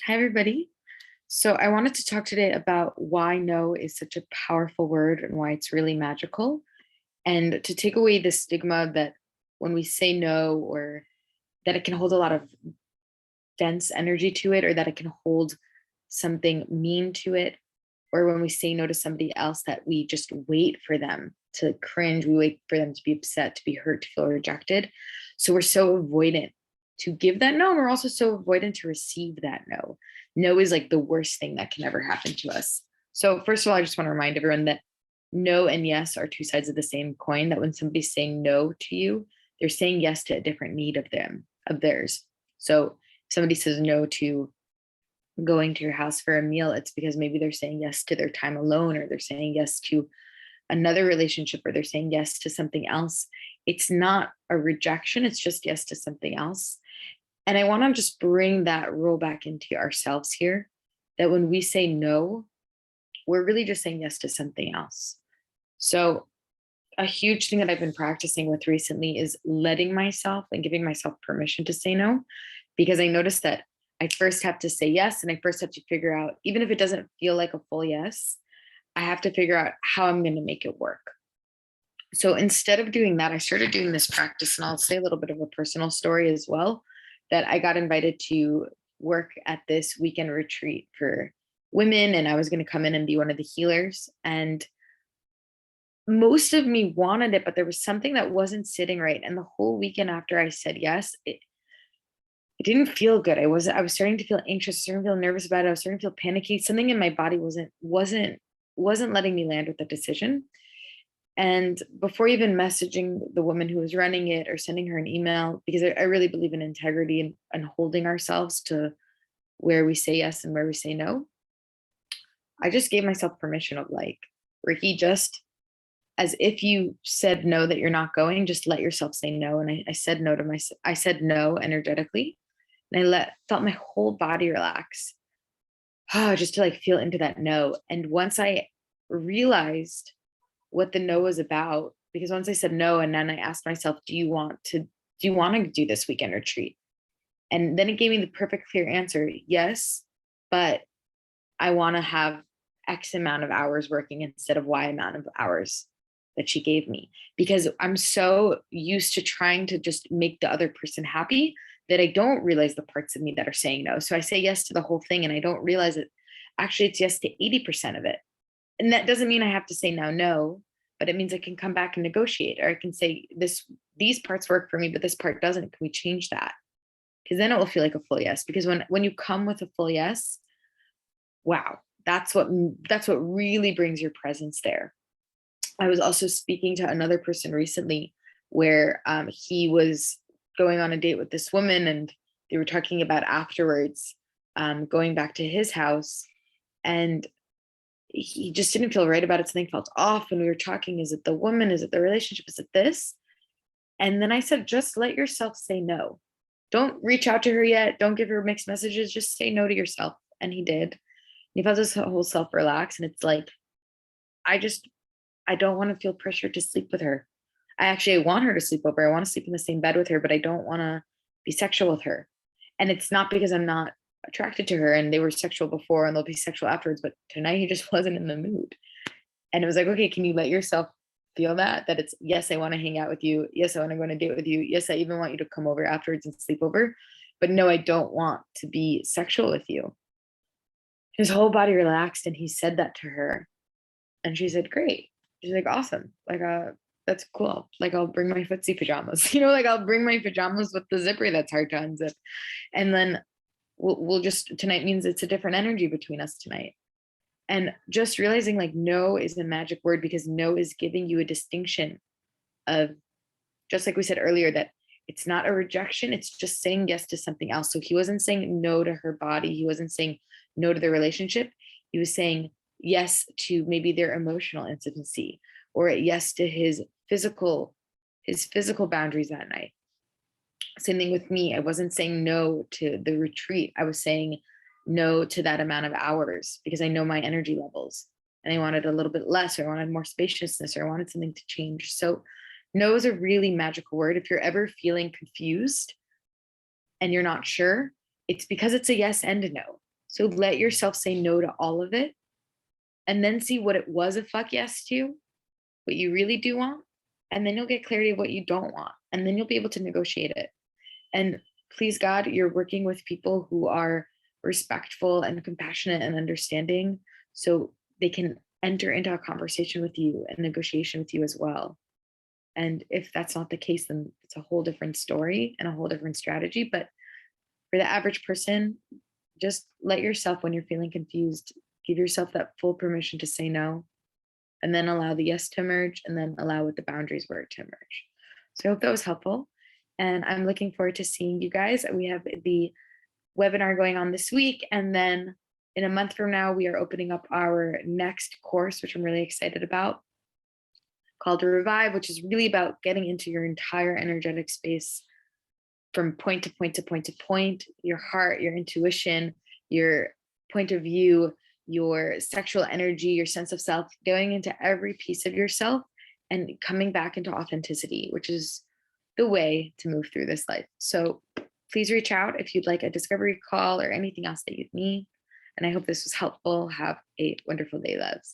Hi, everybody. So, I wanted to talk today about why no is such a powerful word and why it's really magical, and to take away the stigma that when we say no, or that it can hold a lot of dense energy to it, or that it can hold something mean to it, or when we say no to somebody else, that we just wait for them to cringe, we wait for them to be upset, to be hurt, to feel rejected. So we're so avoidant to give that no, and we're also so avoidant to receive that no. No is like the worst thing that can ever happen to us. So first of all, I just want to remind everyone that no and yes are two sides of the same coin, that when somebody's saying no to you, they're saying yes to a different need of theirs. So if somebody says no to going to your house for a meal, it's because maybe they're saying yes to their time alone, or they're saying yes to another relationship, or they're saying yes to something else. It's not a rejection, it's just yes to something else. And I want to just bring that rule back into ourselves here, that when we say no, we're really just saying yes to something else. So, a huge thing that I've been practicing with recently is letting myself and giving myself permission to say no, because I noticed that I first have to say yes, and I first have to figure out, even if it doesn't feel like a full yes, I have to figure out how I'm going to make it work. So instead of doing that, I started doing this practice, and I'll say a little bit of a personal story as well, that I got invited to work at this weekend retreat for women, and I was going to come in and be one of the healers. And most of me wanted it, but there was something that wasn't sitting right. And the whole weekend after I said yes, it didn't feel good. I was starting to feel anxious, starting to feel nervous about it. I was starting to feel panicky. Something in my body wasn't letting me land with the decision. And before even messaging the woman who was running it or sending her an email, because I really believe in integrity and holding ourselves to where we say yes and where we say no, I just gave myself permission of like, Ricky, just as if you said no that you're not going, just let yourself say no. And I said no to myself. I said no energetically, and felt my whole body relax. Just to like feel into that no. And once I realized what the no was about, because once I said no, and then I asked myself, do you want to do this weekend retreat? And then it gave me the perfect clear answer, yes, but I want to have X amount of hours working instead of Y amount of hours that she gave me, because I'm so used to trying to just make the other person happy that I don't realize the parts of me that are saying no. So I say yes to the whole thing, and I don't realize that actually it's yes to 80% of it. And that doesn't mean I have to say now no, but it means I can come back and negotiate, or I can say these parts work for me, but this part doesn't. Can we change that? Because then it will feel like a full yes. Because when you come with a full yes, wow, that's what really brings your presence there. I was also speaking to another person recently where he was going on a date with this woman, and they were talking about afterwards going back to his house, and he just didn't feel right about it. Something felt off. And we were talking, is it the woman? Is it the relationship? Is it this? And then I said, just let yourself say no. Don't reach out to her yet. Don't give her mixed messages. Just say no to yourself. And he did. He felt his whole self relax. And it's like, I just, I don't want to feel pressure to sleep with her. I want her to sleep over. I want to sleep in the same bed with her, but I don't want to be sexual with her. And it's not because I'm not attracted to her and they were sexual before and they'll be sexual afterwards, but tonight he just wasn't in the mood. And it was like, okay, can you let yourself feel that it's, yes, I want to hang out with you. Yes, I want to go on a date with you. Yes, I even want you to come over afterwards and sleep over. But no, I don't want to be sexual with you. His whole body relaxed and he said that to her. And she said, great. She's like, awesome. Like, that's cool. Like, I'll bring my footsie pajamas, like I'll bring my pajamas with the zipper that's hard to unzip. And then we'll just, tonight means it's a different energy between us tonight. And just realizing like no is a magic word, because no is giving you a distinction of, just like we said earlier, that it's not a rejection, it's just saying yes to something else. So he wasn't saying no to her body, he wasn't saying no to the relationship, he was saying yes to maybe their emotional intimacy, or yes to his physical boundaries that night. Same thing with me. I wasn't saying no to the retreat, I was saying no to that amount of hours, because I know my energy levels and I wanted a little bit less, or I wanted more spaciousness, or I wanted something to change. So no is a really magical word. If you're ever feeling confused and you're not sure, it's because it's a yes and a no. So let yourself say no to all of it and then see what it was a fuck yes to, what you really do want. And then you'll get clarity of what you don't want. And then you'll be able to negotiate it. And please God, you're working with people who are respectful and compassionate and understanding so they can enter into a conversation with you and negotiation with you as well. And if that's not the case, then it's a whole different story and a whole different strategy. But for the average person, just let yourself, when you're feeling confused, give yourself that full permission to say no, and then allow the yes to emerge, and then allow what the boundaries were to emerge. So I hope that was helpful. And I'm looking forward to seeing you guys. We have the webinar going on this week. And then in a month from now, we are opening up our next course, which I'm really excited about, called Revive, which is really about getting into your entire energetic space from point to point to point to point, your heart, your intuition, your point of view, your sexual energy, your sense of self, going into every piece of yourself and coming back into authenticity, which is the way to move through this life. So please reach out if you'd like a discovery call or anything else that you'd need. And I hope this was helpful. Have a wonderful day, loves.